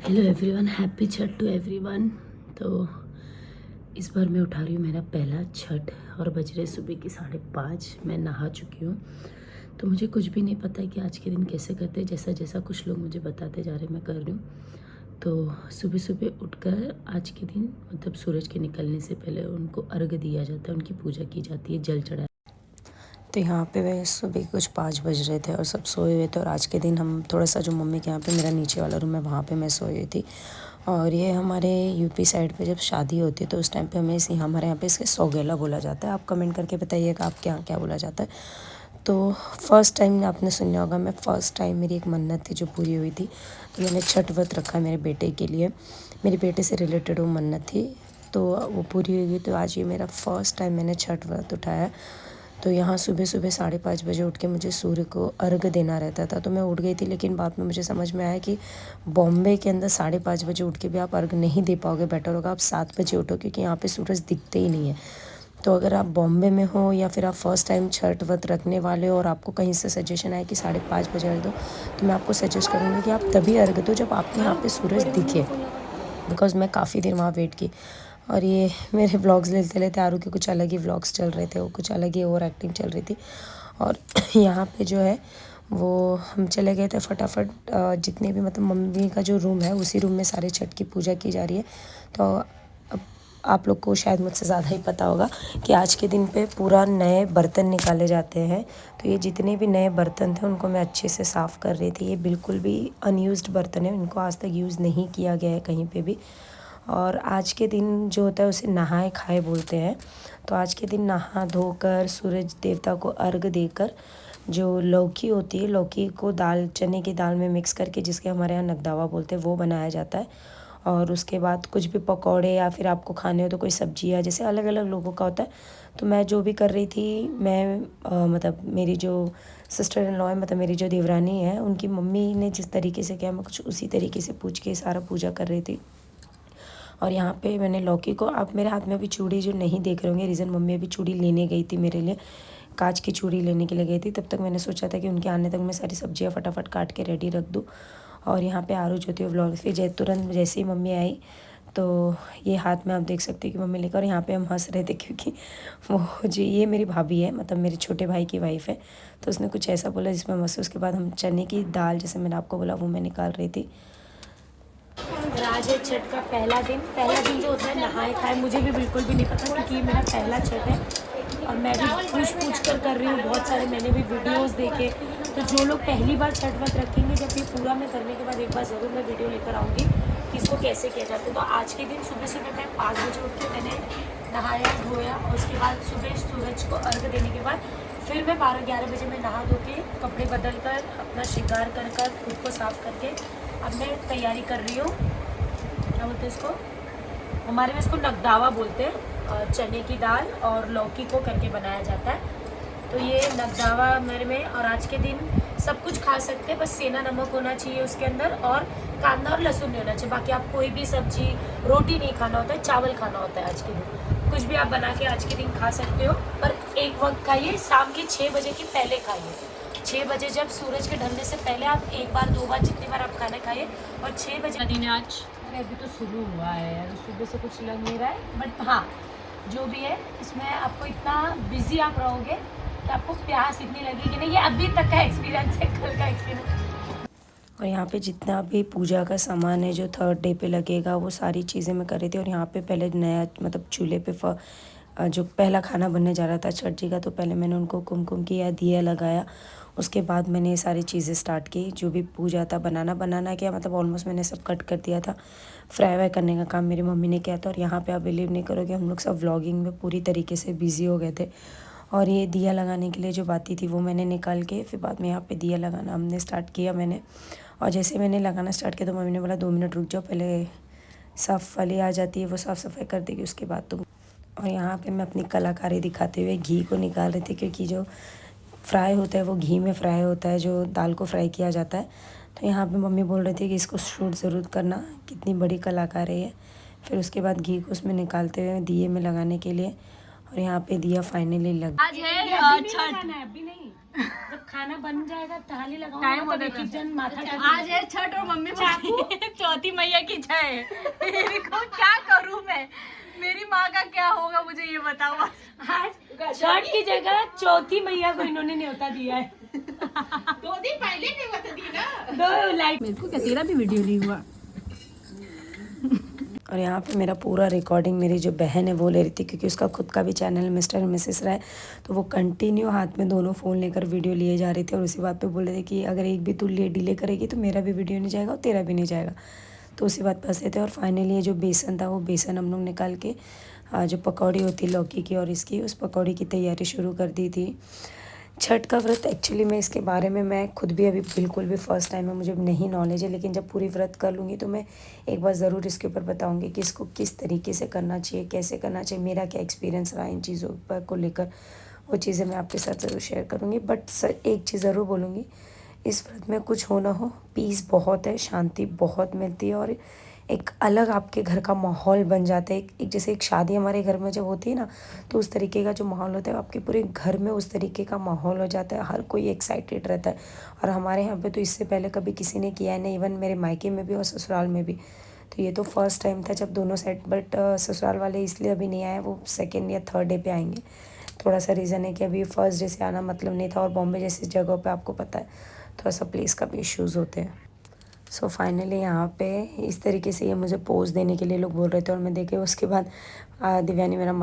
Hello everyone, happy Chhath to everyone. तो इस बार मैं उठा रही हूँ मेरा पहला छठ और बज रहे सुबह की 5:30। मैं नहा चुकी हूँ, तो मुझे कुछ भी नहीं पता है कि आज के दिन कैसे करते हैं। जैसा जैसा कुछ लोग मुझे बताते जा रहे मैं कर रही हूँ। तो सुबह सुबह उठकर आज के दिन मतलब सूरज के निकलने से पहले उनको अर्घ दिया जाता है, उनकी पूजा की जाती है, जल चढ़ाया। तो यहाँ पे वह सुबह कुछ 5 बज रहे थे और सब सोए हुए थे। और आज के दिन हम थोड़ा सा जो मम्मी के यहाँ पे मेरा नीचे वाला रूम है वहाँ पे मैं सोई हुई थी। और ये हमारे यूपी साइड पे जब शादी होती है तो उस टाइम पे हमें इसे हमारे यहाँ पे इसके सौगेला बोला जाता है। आप कमेंट करके बताइएगा आपके यहाँ क्या बोला जाता है। तो फर्स्ट टाइम आपने सुना होगा, मैं फ़र्स्ट टाइम मेरी एक मन्नत थी जो पूरी हुई थी। तो मैंने छठ व्रत रखा मेरे बेटे के लिए, मेरे बेटे से रिलेटेड वो मन्नत थी, तो वो पूरी हुई। तो आज ये मेरा फ़र्स्ट टाइम मैंने छठ व्रत उठाया। तो यहाँ सुबह सुबह 5:30 बजे उठ के मुझे सूर्य को अर्घ देना रहता था। तो मैं उठ गई थी, लेकिन बाद में मुझे समझ में आया कि बॉम्बे के अंदर 5:30 बजे उठ के भी आप अर्घ नहीं दे पाओगे। बेटर होगा आप 7 बजे उठो, क्योंकि यहाँ पे सूरज दिखते ही नहीं है। तो अगर आप बॉम्बे में हो या फिर आप फर्स्ट टाइम छठ व्रत रखने वाले हो और आपको कहीं से सजेशन आए कि 5:30 बजे अर्घ दो, तो मैं आपको सजेस्ट करूँगी कि आप तभी अर्घ दो जब आपके यहाँ पे सूरज दिखे। बिकॉज़ मैं काफ़ी देर वहाँ वेट की। और ये मेरे व्लॉग्स लेते लेते आरू के कुछ अलग ही व्लॉग्स चल रहे थे, वो कुछ अलग ही ओवर एक्टिंग चल रही थी। और यहाँ पे जो है वो हम चले गए थे फटाफट। जितने भी मतलब मम्मी का जो रूम है उसी रूम में सारे छठ की पूजा की जा रही है। तो अब आप लोग को शायद मुझसे ज़्यादा ही पता होगा कि आज के दिन पे पूरा नए बर्तन निकाले जाते हैं। तो ये जितने भी नए बर्तन थे उनको मैं अच्छे से साफ़ कर रही थी। ये बिल्कुल भी अनयूज्ड बर्तन है, इनको आज तक यूज़ नहीं किया गया है कहीं पे भी। और आज के दिन जो होता है उसे नहाए खाए बोलते हैं। तो आज के दिन नहा धोकर सूरज देवता को अर्घ देकर जो लौकी होती है, लौकी को दाल चने की दाल में मिक्स करके, जिसके हमारे यहाँ नगदावा बोलते हैं, वो बनाया जाता है। और उसके बाद कुछ भी पकौड़े या फिर आपको खाने हो तो कोई सब्जियाँ, जैसे अलग अलग लोगों का होता है। तो मैं जो भी कर रही थी, मैं मतलब मेरी जो सिस्टर इन लॉ है, मतलब मेरी जो देवरानी है, उनकी मम्मी ने जिस तरीके से किया मैं कुछ उसी तरीके से पूछ के सारा पूजा कर रही थी। और यहाँ पे मैंने लौकी को, आप मेरे हाथ में अभी चूड़ी जो नहीं देख रहे होंगे, रीज़न मम्मी अभी चूड़ी लेने गई थी मेरे लिए, कांच की चूड़ी लेने के लिए गई थी। तब तक मैंने सोचा था कि उनके आने तक मैं सारी सब्जियाँ फटाफट काट के रेडी रख दूँ। और यहाँ पे आरू जो थी वो व्लॉग फिर तुरंत जैसे ही मम्मी आई तो ये हाथ में आप देख सकते हो कि मम्मी लेकर, और यहाँ पे हम हंस रहे थे क्योंकि वो जो ये मेरी भाभी है, मतलब मेरे छोटे भाई की वाइफ़ है। तो उसने कुछ ऐसा बोला जिसमें हंसे। उसके बाद हम चने की दाल, जैसे मैंने आपको बोला, वो मैं निकाल रही थी। आज है छठ का पहला दिन जो होता है नहाए खाए, मुझे भी बिल्कुल भी नहीं पता क्योंकि ये मेरा पहला छठ है। और मैं भी पूछ कर रही हूँ, बहुत सारे मैंने भी वीडियोस देखे। तो जो लोग पहली बार छठ व्रत रखेंगे, जब ये पूरा मैं करने के बाद एक बार ज़रूर मैं वीडियो लेकर आऊँगी कि इसको कैसे किया जाता है। तो आज के दिन सुबह सुबह मैं 5 बजे उठ के मैंने नहाया धोया, और उसके बाद सुबह सूरज को अर्घ देने के बाद फिर मैं 12-11 बजे में नहा धो के कपड़े बदल कर अपना श्रृंगार कर खुद को साफ़ करके अब मैं तैयारी कर रही हूँ। क्या बोलते हैं इसको, हमारे में इसको नगदावा बोलते हैं। चने की दाल और लौकी को करके बनाया जाता है। तो ये नगदावा मेरे में। और आज के दिन सब कुछ खा सकते हैं, बस सेना नमक होना चाहिए उसके अंदर, और कांदा और लहसुन नहीं होना चाहिए। बाकी आप कोई भी सब्जी रोटी नहीं खाना होता है, चावल खाना होता है आज के दिन। कुछ भी आप बना के आज के दिन खा सकते हो, पर एक वक्त खाइए, शाम के 6 बजे के पहले खाइए। 6 बजे जब सूरज के ढलने से पहले आप एक बार 2 बार जितनी बार आप खाना खाइए। और 6 बजे दिन आज, अरे अभी तो शुरू हुआ है यार, सुबह से कुछ लग नहीं रहा है, बट हाँ जो भी है इसमें आपको इतना बिजी आप रहोगे कि आपको प्यास इतनी लगेगी नहीं। ये अभी तक का एक्सपीरियंस है, कल का एक्सपीरियंस। और यहाँ पे जितना भी पूजा का सामान है जो 3rd डे पे लगेगा, वो सारी चीज़ें मैं कर रही थी। और यहाँ पे पहले नया मतलब चूल्हे पे जो पहला खाना बनने जा रहा था छठ जी का, तो पहले मैंने उनको कुमकुम किया, दिया लगाया। उसके बाद मैंने ये सारी चीज़ें स्टार्ट की, जो भी पूजा था। बनाना क्या मतलब ऑलमोस्ट मैंने सब कट कर दिया था। फ्राई वाई करने का काम मेरी मम्मी ने किया था। और यहाँ पे आप बिलीव नहीं करोगे, हम लोग सब व्लॉगिंग में पूरी तरीके से बिज़ी हो गए थे। और ये दिया लगाने के लिए जो बाती थी वो मैंने निकाल के, फिर बाद में यहाँ पे दिया लगाना हमने स्टार्ट किया मैंने। और जैसे मैंने लगाना स्टार्ट किया तो मम्मी ने बोला 2 मिनट रुक जाओ, पहले साफ़ वाली आ जाती है, वो साफ़ सफाई कर देगी, उसके बाद तुम। और यहाँ पे मैं अपनी कलाकारी दिखाते हुए घी को निकाल रही थी, क्योंकि जो फ्राई होता है वो घी में फ्राई होता है, जो दाल को फ्राई किया जाता है। तो यहाँ पे मम्मी बोल रही थी कि इसको शूट ज़रूर करना, कितनी बड़ी कलाकार है ये। फिर उसके बाद घी को उसमें निकालते हुए दिए में लगाने के लिए। और यहाँ पे दिया फाइनली लग। आज है छठ, अभी नहीं, जब खाना बन जाएगा थाली लगाओ, टाइम मतलब एक जन माथा। आज है छठ और मम्मी चाकू चोरी चौथी मैया की जय। देखो क्या करूं मैं, मेरी माँ का क्या होगा मुझे ये बताओ। आज छठ की जगह चौथी मैया को इन्होंने न्योता दिया है। 2 दिन पहले न्योता दी ना। दो लाइक मेरे को क्या तेरा भी वीडियो नहीं हुआ। और यहाँ पे मेरा पूरा रिकॉर्डिंग मेरी जो बहन है वो ले रही थी, क्योंकि उसका खुद का भी चैनल मिस्टर एंड मिसेस राय, तो वो कंटिन्यू हाथ में दोनों फ़ोन लेकर वीडियो लिए जा रही थी और उसी बात पे बोल रहे थे कि अगर एक भी तू डिले करेगी तो मेरा भी वीडियो नहीं जाएगा और तेरा भी नहीं जाएगा। तो उसी बात पर फंसे थे और फाइनली ये जो बेसन था वो बेसन हम लोग निकाल के जो पकौड़ी होती लौकी की और इसकी, उस पकौड़ी की तैयारी शुरू कर दी थी। छठ का व्रत एक्चुअली मैं इसके बारे में मैं खुद भी अभी बिल्कुल भी फ़र्स्ट टाइम है, मुझे नहीं नॉलेज है, लेकिन जब पूरी व्रत कर लूँगी तो मैं एक बार ज़रूर इसके ऊपर बताऊँगी कि इसको किस तरीके से करना चाहिए, कैसे करना चाहिए, मेरा क्या एक्सपीरियंस रहा इन चीज़ों पर को लेकर, वो चीज़ें मैं आपके साथ ज़रूर शेयर करूँगी। बट सर एक चीज़ ज़रूर बोलूँगी, इस व्रत में कुछ हो ना हो पीस बहुत है, शांति बहुत मिलती है और एक अलग आपके घर का माहौल बन जाता है। एक जैसे एक शादी हमारे घर में जब होती है ना, तो उस तरीके का जो माहौल होता है आपके पूरे घर में उस तरीके का माहौल हो जाता है, हर कोई एक्साइटेड रहता है। और हमारे यहाँ पे तो इससे पहले कभी किसी ने किया है नहीं, इवन मेरे मायके में भी और ससुराल में भी। तो ये तो फर्स्ट टाइम था जब दोनों साइड, बट ससुराल वाले इसलिए अभी नहीं आए, वो सेकेंड या थर्ड डे पे आएंगे। थोड़ा सा रीज़न है कि अभी फर्स्ट डे से आना मतलब नहीं था, और बॉम्बे जैसी जगहों पे आपको पता है थोड़ा सा प्लेस का भी इश्यूज़ होते हैं। सो फाइनली यहाँ पे इस तरीके से ये मुझे पोज देने के लिए लोग बोल रहे थे और मैं देखे। उसके बाद दिव्यानी मेरा